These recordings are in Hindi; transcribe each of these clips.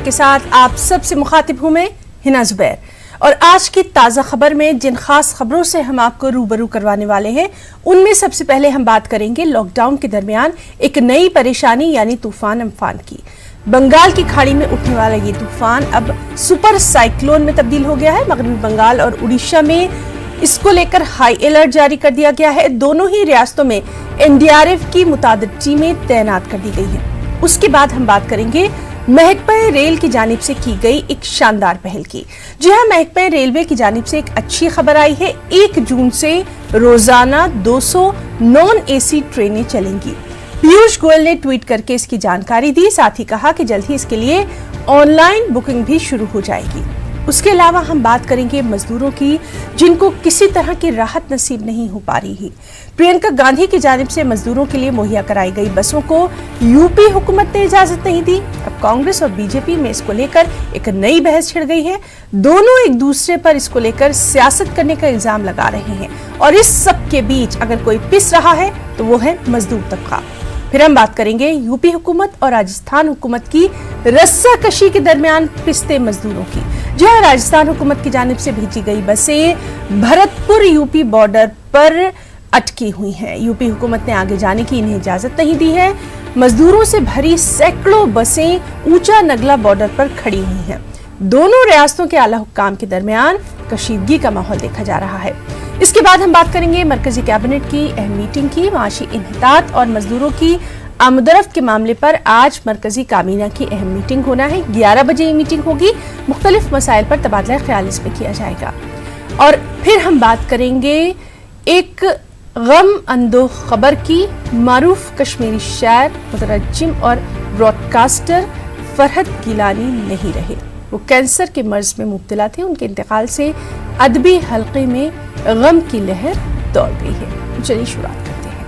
के साथ आप सबसे मुखातिब हूं मैं हिना जुबैर। और आज की ताज़ा खबर में जिन खास खबरों से हम आपको रूबरू करवाने वाले हैं उनमें सबसे पहले हम बात करेंगे लॉकडाउन के दरमियान एक नई परेशानी यानी तूफान अम्फान की। बंगाल की खाड़ी में उठने वाला ये तूफान अब सुपर साइक्लोन में तब्दील हो गया है। मगरबी बंगाल और उड़ीसा में इसको लेकर हाई अलर्ट जारी कर दिया गया है। दोनों ही रियासतों में एनडीआरएफ की मुतादिद टीमें तैनात कर दी गई हैं। उसके बाद हम बात करेंगे महकमा रेल की जानिब से की गई एक शानदार पहल की। जी हां, महकमा रेलवे की जानिब से एक अच्छी खबर आई है। 1 जून से रोजाना 200 नॉन एसी ट्रेनें चलेंगी। पीयूष गोयल ने ट्वीट करके इसकी जानकारी दी, साथ ही कहा कि जल्द ही इसके लिए ऑनलाइन बुकिंग भी शुरू हो जाएगी। उसके अलावा हम बात करेंगे मजदूरों की जिनको किसी तरह की राहत नसीब नहीं हो पा रही है। प्रियंका गांधी की जानिब से मजदूरों के लिए मुहैया कराई गई बसों को यूपी हुकूमत ने इजाजत नहीं दी। अब कांग्रेस और बीजेपी में इसको लेकर एक नई बहस छिड़ गई है। दोनों एक दूसरे पर इसको लेकर सियासत करने का इल्जाम लगा रहे हैं और इस सब के बीच अगर कोई पिस रहा है तो वो है मजदूर तबका। फिर हम बात करेंगे यूपी हुकूमत और राजस्थान हुकूमत की रस्साकशी के दरमियान पिसते मजदूरों की। जी हां, राजस्थान हुकूमत की जानिब से भेजी गई बसें भरतपुर यूपी बॉर्डर पर अटकी हुई हैं। यूपी हुकूमत ने आगे जाने की इन्हें इजाजत नहीं दी है। मजदूरों से भरी सैकड़ों बसें ऊंचा नगला बॉर्डर पर खड़ी हुई हैं। दोनों रियासतों के आला हुक्काम के दरमियान कशीदगी का माहौल देखा जा रहा है। इसके बाद हम बात करेंगे मरकजी कैबिनेट की अहम मीटिंग की। माशी इन्हितात और मजदूरों की आमदरफ्त के मामले पर आज मरकजी काबीना की अहम मीटिंग होना है। 11 बजे ये मीटिंग होगी। मुख्तलिफ मसाइल पर तबादला ख्याल इसमें किया जाएगा। और फिर हम बात करेंगे एक गम अंदोह खबर की। मारूफ कश्मीरी शायर, मुतरज्जिम और ब्रॉडकास्टर फरहद गिलानी नहीं रहे। वो कैंसर के मर्ज में मुब्तला थे। उनके इंतकाल से अदबी हल्के में गम की लहर दौड़ गई है। चलिए शुरुआत करते हैं।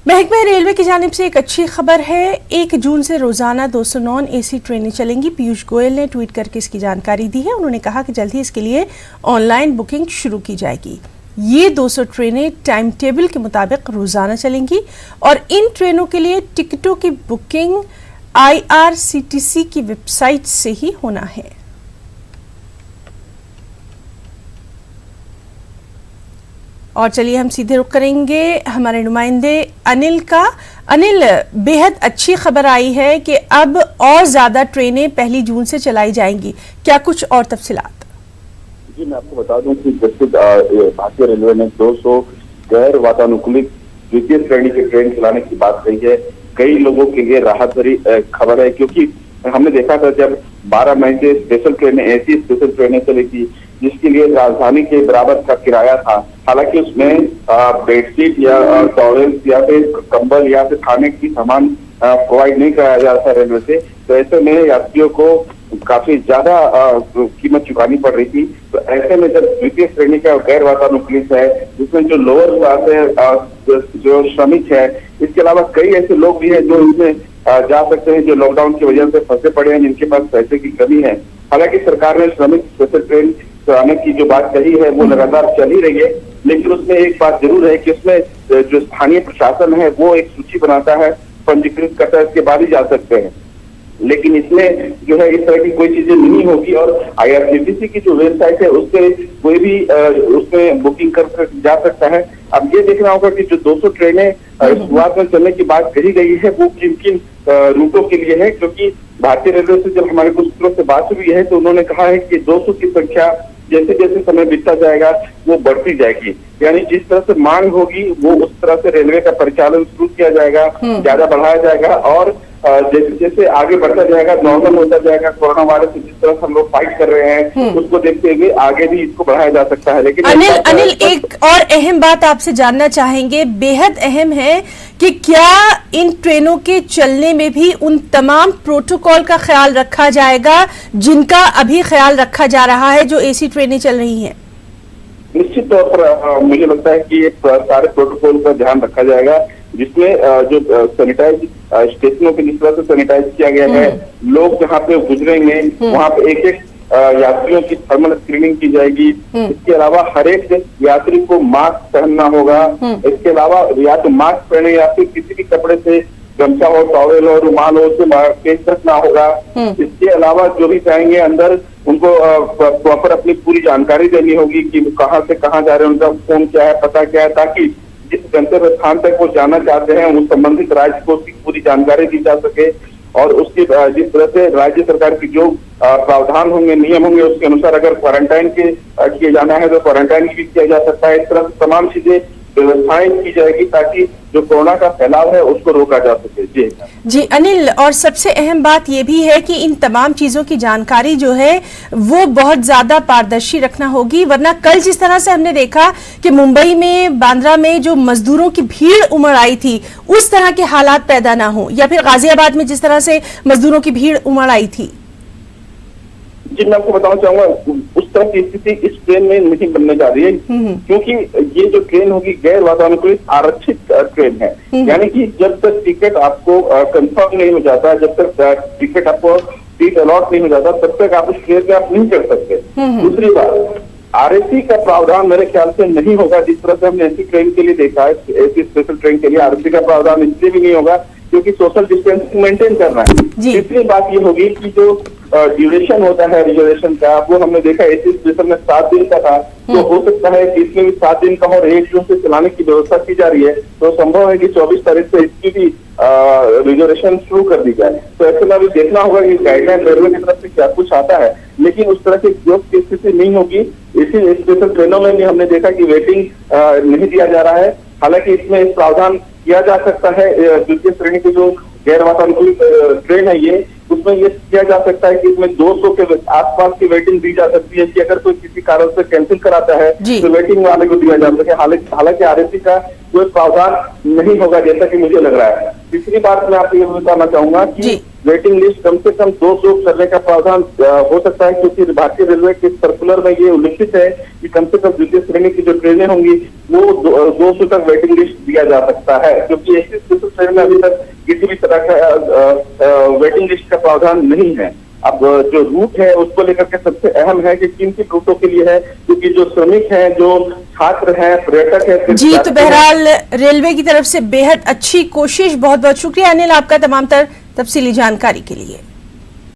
महकमा रेलवे की जानिब से एक अच्छी खबर है। 1 जून से रोजाना 200 नॉन एसी ट्रेनें चलेंगी। पीयूष गोयल ने ट्वीट करके इसकी जानकारी दी है। उन्होंने कहा कि जल्द ही इसके लिए ऑनलाइन बुकिंग शुरू की जाएगी। ये 200 ट्रेनें टाइम टेबल के मुताबिक रोजाना चलेंगी और इन ट्रेनों के लिए टिकटों की बुकिंग IRCTC की वेबसाइट से ही होना है। और चलिए हम सीधे रुख करेंगे हमारे नुमाइंदे अनिल का। अनिल, बेहद अच्छी खबर आई है कि अब और ज्यादा ट्रेनें 1 जून से चलाई जाएंगी। क्या कुछ और तफसीलात? जी, मैं आपको बता दूं कि जैसे भारतीय रेलवे ने 200 गैर वातानुकूलित द्वितीय श्रेणी की ट्रेन चलाने की बात कही है। कई लोगों के लिए राहत भरी खबर है, क्योंकि हमने देखा था जब 12 मई से स्पेशल ट्रेनें, ऐसी स्पेशल ट्रेनें चली थी जिसके लिए राजधानी के बराबर का किराया था। हालांकि उसमें बेडशीट या टॉवेल्स या फिर कंबल या फिर खाने की सामान प्रोवाइड नहीं कराया जाता रेलवे से। तो ऐसे में यात्रियों को काफी ज्यादा कीमत चुकानी पड़ रही थी। तो ऐसे में जब द्वितीय श्रेणी का गैर वातानुकूलित है, जिसमें जो लोअर क्लास है, जो श्रमिक है, इसके अलावा कई ऐसे लोग भी हैं जो इसमें जा सकते हैं, जो लॉकडाउन की वजह से फंसे पड़े हैं, जिनके पास पैसे की कमी है। हालांकि सरकार ने श्रमिक स्पेशल ट्रेन चलाने की जो बात कही है वो लगातार चल ही रही है, लेकिन उसमें एक बात जरूर है कि उसमें जो स्थानीय प्रशासन है वो एक सूची बनाता है, पंजीकृत करता है, इसके बाद ही जा सकते हैं। लेकिन इसमें जो है इस तरह की कोई चीजें नहीं होगी और IRCTC की जो वेबसाइट है उससे कोई भी उसमें बुकिंग कर जा सकता है। अब ये देखना होगा कि जो 200 ट्रेनें शुरुआत में चलने की बात कही गई है वो किन किन रूटों के लिए है, क्योंकि भारतीय रेलवे से जब हमारे कुछ सूत्रों से बात हुई है तो उन्होंने कहा है कि 200 की संख्या जैसे जैसे समय बीतता जाएगा वो बढ़ती जाएगी। यानी जिस तरह से मांग होगी वो उस तरह से रेलवे का परिचालन शुरू किया जाएगा, ज्यादा बढ़ाया जाएगा और जैसे जैसे आगे बढ़ता जाएगा, नॉर्मल होता जाएगा। कोरोना वायरस से जिस तरह से हम लोग फाइट कर रहे हैं उसको देखते हुए आगे भी इसको बढ़ाया जा सकता है। लेकिन अनिल एक और अहम बात आपसे जानना चाहेंगे, बेहद अहम है कि क्या इन ट्रेनों के चलने में भी उन तमाम प्रोटोकॉल का ख्याल रखा जाएगा जिनका अभी ख्याल रखा जा रहा है जो एसी ट्रेनें चल रही हैं? निश्चित तौर पर मुझे लगता है कि सारे प्रोटोकॉल का ध्यान रखा जाएगा, जिसमें जो सैनिटाइज स्टेशनों पे जिस तरह से सैनिटाइज किया गया है, लोग जहाँ पे गुजरेंगे वहाँ पे एक एक यात्रियों की थर्मल स्क्रीनिंग की जाएगी। इसके अलावा हर एक यात्री को मास्क पहनना होगा। इसके अलावा या तो मास्क पहने या फिर किसी भी कपड़े से, गमछा हो, टॉवेल हो, रुमाल हो, उसे फेस रखना होगा। इसके अलावा जो भी जाएंगे अंदर उनको प्रॉपर अपनी पूरी जानकारी देनी होगी कि कहाँ से कहाँ जा रहे हैं, उनका फोन क्या है, पता क्या है, ताकि जिस गंतव्य स्थान तक वो जाना चाहते हैं उस संबंधित राज्य को उसकी पूरी जानकारी दी जा सके। और उसकी जिस तरह से राज्य सरकार की जो प्रावधान होंगे, नियम होंगे, उसके अनुसार अगर क्वारंटाइन के किए जाना है तो क्वारंटाइन भी किया जा सकता है। इस तरह से तमाम चीजें व्यवस्थाएं की जाएगी ताकि जो कोरोना का फैलाव है उसको रोका जा सके। जी अनिल, और सबसे अहम बात यह भी है कि इन तमाम चीजों की जानकारी जो है वो बहुत ज्यादा पारदर्शी रखना होगी, वरना कल जिस तरह से हमने देखा कि मुंबई में, बांद्रा में जो मजदूरों की भीड़ उमड़ आई थी, उस तरह के हालात पैदा ना हो, या फिर गाजियाबाद में जिस तरह से मजदूरों की भीड़ उमड़ आई थी। जी मैं आपको बताना चाहूंगा उस तरह की स्थिति इस ट्रेन में नहीं बनने जा रही है, क्योंकि ये जो ट्रेन होगी गैर वातानुकूलित आरक्षित ट्रेन है। यानी कि जब तक टिकट आपको कंफर्म नहीं हो जाता, जब तक टिकट आपको सीट अलॉट नहीं हो जाता, तब तक आप उस ट्रेन में आप नहीं चढ़ सकते। दूसरी बात, आरएसी का प्रावधान मेरे ख्याल से नहीं होगा। जिस तरह से हमने एसी ट्रेन के लिए देखा है, एसी स्पेशल ट्रेन के लिए आरएसी का प्रावधान इसलिए भी नहीं होगा क्योंकि सोशल डिस्टेंसिंग मेंटेन करना है। तीसरी बात ये होगी कि जो ड्यूरेशन होता है रिजर्वेशन का, वो हमने देखा एसी स्पेशल में 7 दिन का था, तो हो सकता है कि इसमें भी 7 दिन का और 1 जून से चलाने की व्यवस्था की जा रही है। तो संभव है कि 24 तारीख से इसकी भी रिजर्वेशन शुरू कर दी जाए। तो ऐसे में अभी देखना होगा कि गाइडलाइन रेलवे की तरफ से क्या कुछ आता है, लेकिन उस तरह की योग की स्थिति नहीं होगी। इसी स्पेशल ट्रेनों में भी हमने देखा कि वेटिंग नहीं दिया जा रहा है। हालांकि इसमें इस प्रावधान किया जा सकता है, द्वितीय श्रेणी की जो गैर वातानुकूलित ट्रेन है ये, उसमें ये किया जा सकता है कि इसमें 200 के आसपास की वेटिंग दी जा सकती है कि अगर कोई किसी कारण से कैंसिल कराता है तो वेटिंग वाले को दिया जा सके। हालांकि आरएसी का कोई प्रावधान नहीं होगा जैसा कि मुझे लग रहा है। तीसरी बात मैं आपको ये बताना चाहूंगा कि वेटिंग लिस्ट कम से कम 200 करने का प्रावधान हो सकता है, क्योंकि भारतीय रेलवे के सर्कुलर में ये उल्लिखित है कि कम से कम द्वितीय श्रेणी की जो ट्रेनें होंगी वो 200 तक वेटिंग लिस्ट दिया जा सकता है, क्योंकि एसी स्पेशल ट्रेन में अभी तक किसी भी तरह का वेटिंग लिस्ट का प्रावधान नहीं है। अब जो रूट है उसको लेकर के सबसे अहम है कि किन किन रूटों के लिए है, क्योंकि जो श्रमिक हैं, जो छात्र हैं, पर्यटक है। जी तो बहरहाल रेलवे की तरफ से बेहद अच्छी कोशिश। बहुत बहुत शुक्रिया अनिल आपका तमाम तफसीली जानकारी के लिए।